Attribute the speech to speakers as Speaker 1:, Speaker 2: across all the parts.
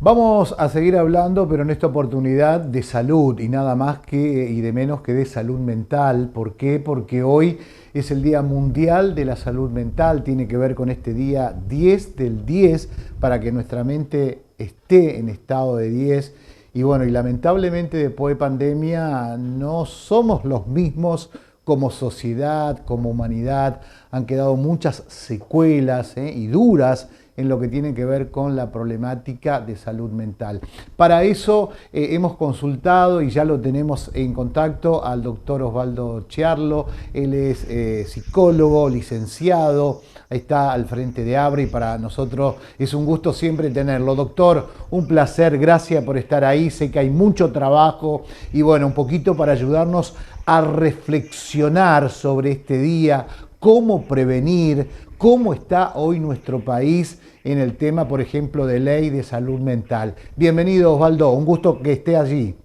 Speaker 1: Vamos a seguir hablando, pero en esta oportunidad de salud y nada más que y de menos que de salud mental. ¿Por qué? Porque hoy es el Día Mundial de la Salud Mental. Tiene que ver con este día 10 del 10 para que nuestra mente esté en estado de 10. Y bueno, y lamentablemente después de pandemia no somos los mismos como sociedad, como humanidad. Han quedado muchas secuelas y duras en lo que tiene que ver con la problemática de salud mental. Para eso hemos consultado y ya lo tenemos en contacto al doctor Osvaldo Chiarlo. Él es psicólogo, licenciado, está al frente de ABRE y para nosotros es un gusto siempre tenerlo. Doctor, un placer, gracias por estar ahí. Sé que hay mucho trabajo y bueno, un poquito para ayudarnos a reflexionar sobre este día, cómo prevenir, cómo está hoy nuestro país en el tema, por ejemplo, de ley de salud mental. Bienvenido, Osvaldo, un gusto que esté allí.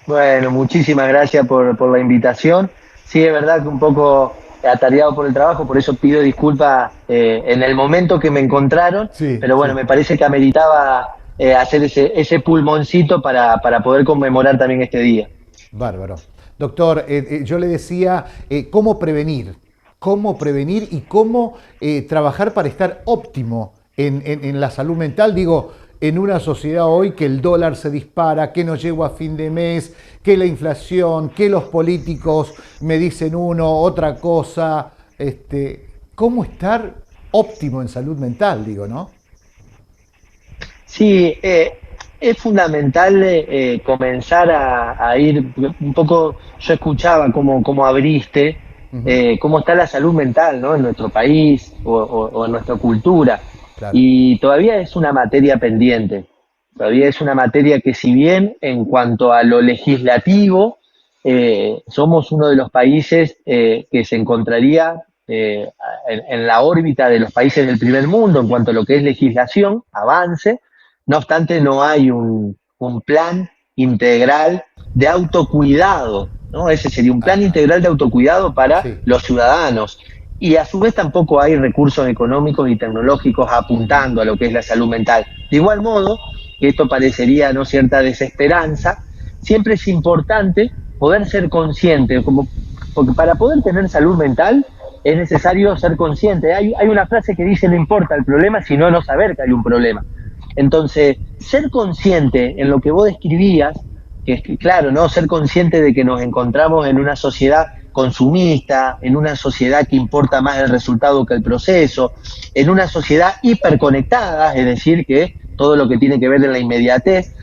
Speaker 2: Bueno, muchísimas gracias por la invitación. Sí, es verdad que un poco atareado por el trabajo, por eso pido disculpas en el momento que me encontraron,
Speaker 1: Sí,
Speaker 2: pero bueno,
Speaker 1: sí.
Speaker 2: me parece que ameritaba hacer ese pulmoncito para poder conmemorar también este día.
Speaker 1: Bárbaro. Doctor, yo le decía cómo prevenir y cómo trabajar para estar óptimo en la salud mental. Digo, en una sociedad hoy que el dólar se dispara, que no llego a fin de mes, que la inflación, que los políticos me dicen uno, otra cosa. ¿Cómo estar óptimo en salud mental? Digo, ¿no?
Speaker 2: Sí, es fundamental comenzar a ir un poco, yo escuchaba cómo abriste,
Speaker 1: Ujú.
Speaker 2: cómo está la salud mental, ¿no? En nuestro país o en nuestra cultura.
Speaker 1: Claro.
Speaker 2: Y todavía es una materia pendiente, todavía es una materia que si bien en cuanto a lo legislativo, somos uno de los países que se encontraría en la órbita de los países del primer mundo en cuanto a lo que es legislación, avance. No obstante, no hay un plan integral de autocuidado, ¿no? Ese sería un plan
Speaker 1: Ajá.
Speaker 2: integral de autocuidado para
Speaker 1: Sí.
Speaker 2: los ciudadanos. Y a su vez tampoco hay recursos económicos y tecnológicos
Speaker 1: Ujú.
Speaker 2: apuntando a lo que es la salud mental. De igual modo, que esto parecería no cierta desesperanza, siempre es importante poder ser consciente, porque para poder tener salud mental es necesario ser consciente. Hay una frase que dice no importa el problema, sino no saber que hay un problema. Entonces, ser consciente en lo que vos describías, que es que, claro, ¿no? Ser consciente de que nos encontramos en una sociedad consumista, en una sociedad que importa más el resultado que el proceso, en una sociedad hiperconectada, es decir, que todo lo que tiene que ver en la inmediatez,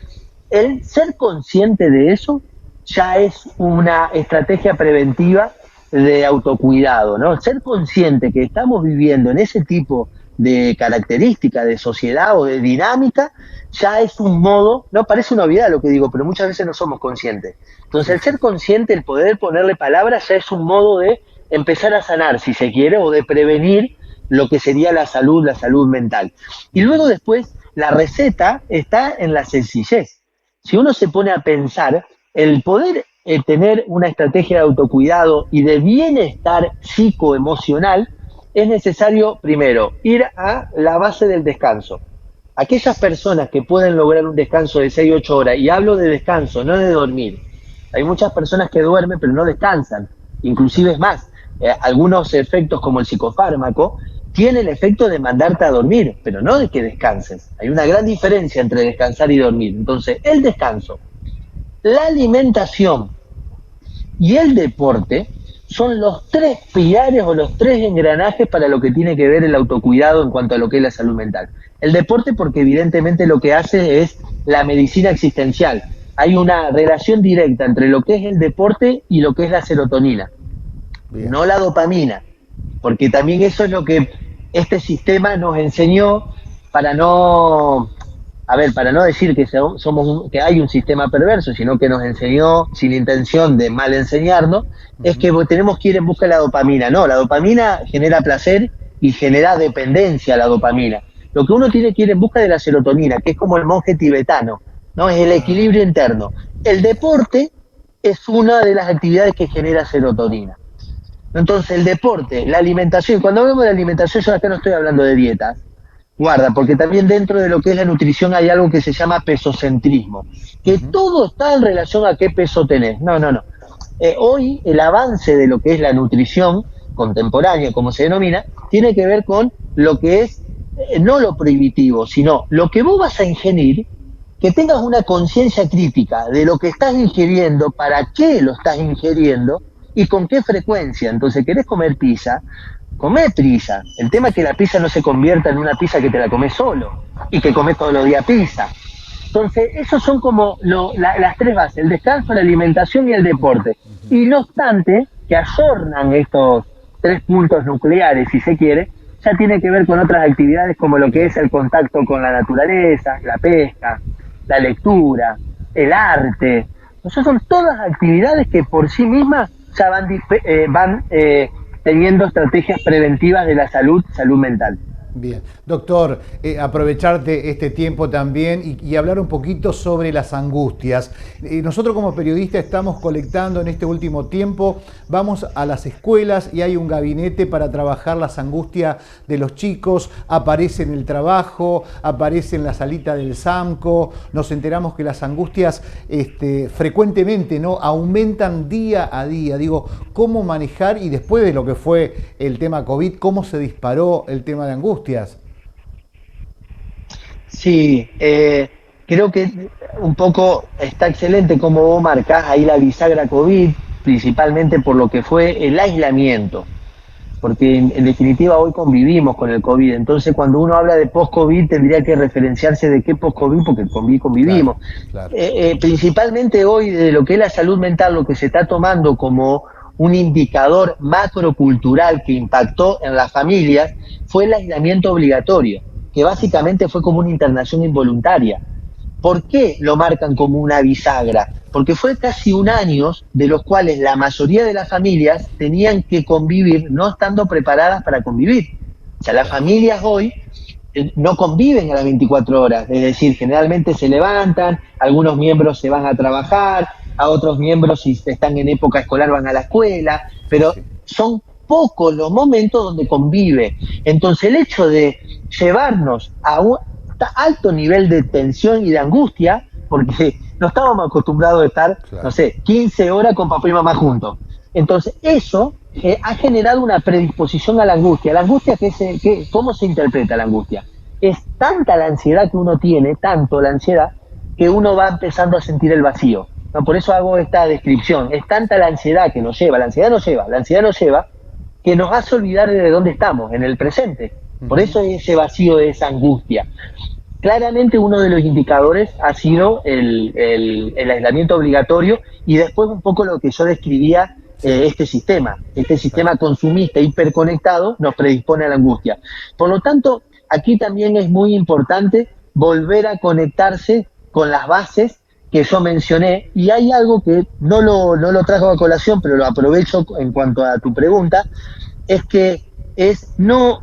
Speaker 2: el ser consciente de eso ya es una estrategia preventiva de autocuidado, ¿no? Ser consciente que estamos viviendo en ese tipo de característica de sociedad o de dinámica, ya es un modo, no parece una obviedad lo que digo, pero muchas veces no somos conscientes. Entonces,
Speaker 1: Sí,
Speaker 2: el
Speaker 1: sí,
Speaker 2: ser
Speaker 1: sí.
Speaker 2: consciente, el poder ponerle palabras, ya es un modo de empezar a sanar, si se quiere, o de prevenir lo que sería la salud mental. Y luego
Speaker 1: Ujú.
Speaker 2: después, la receta está en la sencillez. Si uno se pone a pensar, el poder tener una estrategia de autocuidado y de bienestar psicoemocional, es necesario, primero, ir a la base del descanso. Aquellas personas que pueden lograr un descanso de 6 8 horas, y hablo de descanso, no de dormir. Hay muchas personas que duermen pero no descansan, inclusive
Speaker 1: Claro.
Speaker 2: es más, algunos efectos como el psicofármaco tienen el efecto de mandarte a dormir, pero no de que descanses. Hay una gran diferencia entre descansar y dormir. Entonces, el descanso, la alimentación y el deporte son los tres pilares o los tres engranajes para lo que tiene que ver el autocuidado en cuanto a lo que es la salud mental. El deporte porque evidentemente lo que hace es la medicina existencial. Hay una relación directa entre lo que es el deporte y lo que es la serotonina,
Speaker 1: Bien.
Speaker 2: no la dopamina, porque también eso es lo que este sistema nos enseñó para no, a ver, para no decir que que hay un sistema perverso, sino que nos enseñó sin intención de mal enseñarnos, es
Speaker 1: Ujú.
Speaker 2: que tenemos que ir en busca de la dopamina. No, la dopamina genera placer y genera dependencia a la dopamina. Lo que uno tiene que ir en busca de la serotonina, que es como el monje tibetano, ¿no? Es el
Speaker 1: Ah,
Speaker 2: equilibrio interno. El deporte es una de las actividades que genera serotonina. Entonces, el deporte, la alimentación, cuando hablamos de alimentación, yo acá no estoy hablando de dietas, guarda, porque también dentro de lo que es la nutrición hay algo que se llama pesocentrismo, que todo está en relación a qué peso tenés. No, no, no. Hoy el avance de lo que es la nutrición contemporánea, como se denomina, tiene que ver con lo que es no lo prohibitivo, sino lo que vos vas a ingerir, que tengas una conciencia crítica de lo que estás ingiriendo, para qué lo estás ingiriendo y con qué frecuencia. Entonces, ¿querés comer pizza? Comé pizza. El tema es que la pizza no se convierta en una pizza que te la comes solo y que comes todos los días pizza. Entonces, esos son como las tres bases: el descanso, la alimentación y el deporte. Y no obstante, que ayornan estos tres puntos nucleares, si se quiere, ya tiene que ver con otras actividades como lo que es el contacto con la naturaleza, la pesca, la lectura, el arte. Esas son todas actividades que por sí mismas ya van teniendo estrategias preventivas de la salud mental.
Speaker 1: Bien, doctor, aprovecharte este tiempo también y hablar un poquito sobre las angustias. Nosotros como periodistas estamos colectando en este último tiempo, vamos a las escuelas y hay un gabinete para trabajar las angustias de los chicos, aparece en el trabajo, aparece en la salita del SAMCO, nos enteramos que las angustias frecuentemente, ¿no?, aumentan día a día. Digo, ¿cómo manejar? Y después de lo que fue el tema COVID, ¿cómo se disparó el tema de angustia?
Speaker 2: Sí, creo que un poco está excelente como vos marcás ahí la bisagra COVID, principalmente por lo que fue el aislamiento, porque en definitiva hoy convivimos con el COVID. Entonces, cuando uno habla de post-COVID tendría que referenciarse de qué post-COVID, porque convivimos.
Speaker 1: Claro, claro.
Speaker 2: Principalmente hoy, de lo que es la salud mental, lo que se está tomando como un indicador macrocultural que impactó en las familias fue el aislamiento obligatorio, que básicamente fue como una internación involuntaria. ¿Por qué lo marcan como una bisagra? Porque fue casi un año de los cuales la mayoría de las familias tenían que convivir no estando preparadas para convivir. O sea, las familias hoy no conviven a las 24 horas, es decir, generalmente se levantan, algunos miembros se van a trabajar, a otros miembros, si están en época escolar, van a la escuela, pero son pocos los momentos donde convive. Entonces, el hecho de llevarnos a un alto nivel de tensión y de angustia, porque no estábamos acostumbrados a estar, no sé, 15 horas con papá y mamá juntos. Entonces, eso ha generado una predisposición a la angustia. La angustia, ¿cómo se interpreta la angustia? Es tanta la ansiedad que uno tiene, tanto la ansiedad, que uno va empezando a sentir el vacío. No, por eso hago esta descripción. Es tanta la ansiedad que nos lleva, la ansiedad nos lleva, que nos hace olvidar de dónde estamos, en el presente. Por eso es ese vacío, de esa angustia. Claramente uno de los indicadores ha sido el aislamiento obligatorio, y después un poco lo que yo describía, este sistema consumista hiperconectado nos predispone a la angustia. Por lo tanto, aquí también es muy importante volver a conectarse con las bases que yo mencioné, y hay algo que no lo trajo a colación, pero lo aprovecho en cuanto a tu pregunta, es que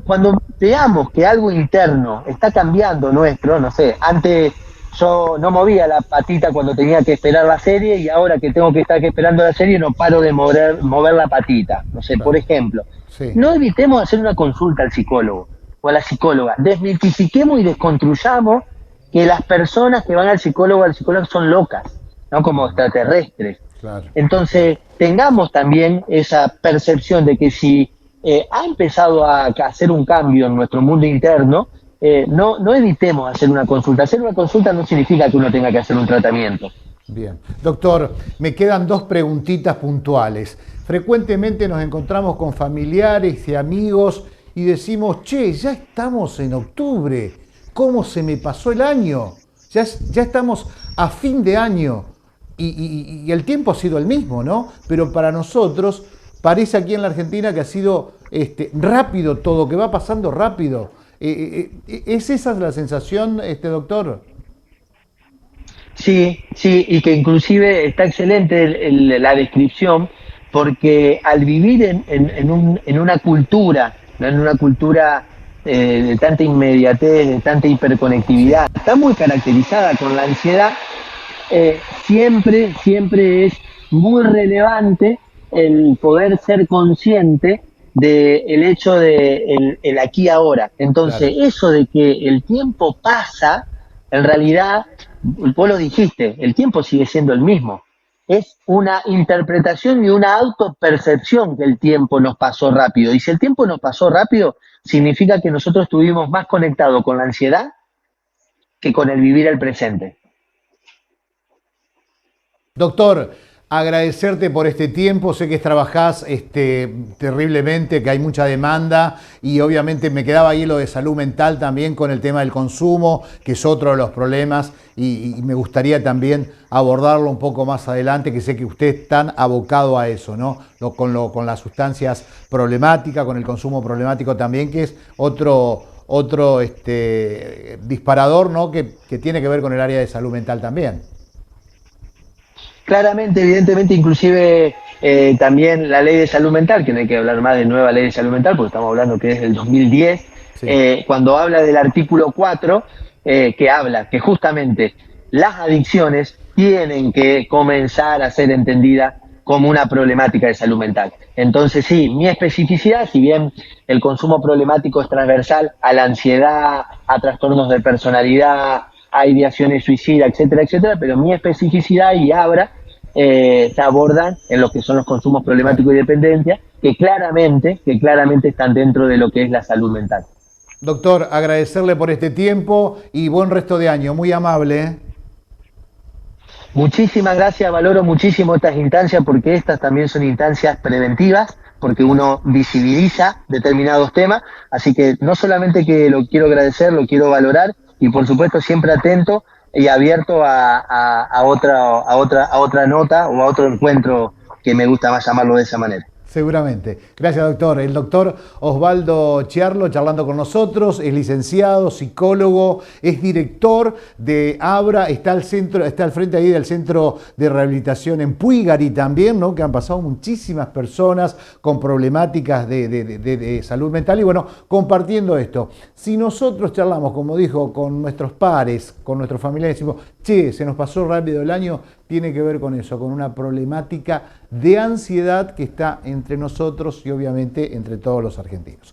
Speaker 2: cuando veamos que algo interno está cambiando nuestro, no sé, antes yo no movía la patita cuando tenía que esperar la serie, y ahora que tengo que estar esperando la serie no paro de mover la patita, no sé, por ejemplo.
Speaker 1: Sí.
Speaker 2: No evitemos hacer una consulta al psicólogo o a la psicóloga, desmitifiquemos y desconstruyamos que las personas que van al psicólogo son locas, ¿no? Como extraterrestres.
Speaker 1: Claro.
Speaker 2: Entonces, tengamos también esa percepción de que si ha empezado a hacer un cambio en nuestro mundo interno, no evitemos hacer una consulta. Hacer una consulta no significa que uno tenga que hacer un tratamiento.
Speaker 1: Bien. Doctor, me quedan dos preguntitas puntuales. Frecuentemente nos encontramos con familiares y amigos y decimos, che, ya estamos en octubre, ¿cómo se me pasó el año? Ya estamos a fin de año y el tiempo ha sido el mismo, ¿no? Pero para nosotros parece aquí en la Argentina que ha sido rápido todo, que va pasando rápido. ¿Es esa la sensación, doctor?
Speaker 2: Sí, y que inclusive está excelente la descripción, porque al vivir en una cultura, ¿no?, en una cultura de tanta inmediatez, de tanta hiperconectividad, está muy caracterizada con la ansiedad, siempre es muy relevante el poder ser consciente de el hecho de el aquí y ahora. Entonces,
Speaker 1: Claro.
Speaker 2: eso de que el tiempo pasa, en realidad, vos lo dijiste, el tiempo sigue siendo el mismo. Es una interpretación y una autopercepción que el tiempo nos pasó rápido. Y si el tiempo nos pasó rápido, significa que nosotros estuvimos más conectados con la ansiedad que con el vivir el presente.
Speaker 1: Doctor, agradecerte por este tiempo, sé que trabajás terriblemente, que hay mucha demanda y obviamente me quedaba ahí lo de salud mental también con el tema del consumo, que es otro de los problemas y me gustaría también abordarlo un poco más adelante, que sé que usted es tan abocado a eso, ¿no? Con las sustancias problemáticas, con el consumo problemático también, que es otro disparador, ¿no? Que tiene que ver con el área de salud mental también.
Speaker 2: Claramente, evidentemente, inclusive también la ley de salud mental, que no hay que hablar más de nueva ley de salud mental, porque estamos hablando que es del 2010,
Speaker 1: Sí.
Speaker 2: cuando habla del artículo 4, que habla que justamente las adicciones tienen que comenzar a ser entendidas como una problemática de salud mental. Entonces, sí, mi especificidad, si bien el consumo problemático es transversal a la ansiedad, a trastornos de personalidad, a ideaciones suicidas, etcétera, etcétera, pero mi especificidad y Abra se abordan en lo que son los consumos
Speaker 1: Claro.
Speaker 2: problemáticos y dependencia, que claramente están dentro de lo que es la salud mental.
Speaker 1: Doctor, agradecerle por este tiempo y buen resto de año. Muy amable. ¿Eh?
Speaker 2: Muchísimas gracias, valoro muchísimo estas instancias porque estas también son instancias preventivas, porque
Speaker 1: Gracias.
Speaker 2: uno visibiliza determinados temas, así que no solamente que lo quiero agradecer, lo quiero valorar y por supuesto siempre atento y abierto a otra nota o a otro encuentro que me gusta más llamarlo de esa manera.
Speaker 1: Seguramente. Gracias, doctor. El doctor Osvaldo Chiarlo charlando con nosotros, es licenciado, psicólogo, es director de Abra, está al frente ahí del centro de rehabilitación en Puigari también, ¿no? Que han pasado muchísimas personas con problemáticas de salud mental y bueno, compartiendo esto. Si nosotros charlamos, como dijo, con nuestros pares, con nuestros familiares, decimos, che, se nos pasó rápido el año, tiene que ver con eso, con una problemática de ansiedad que está entre nosotros y obviamente entre todos los argentinos.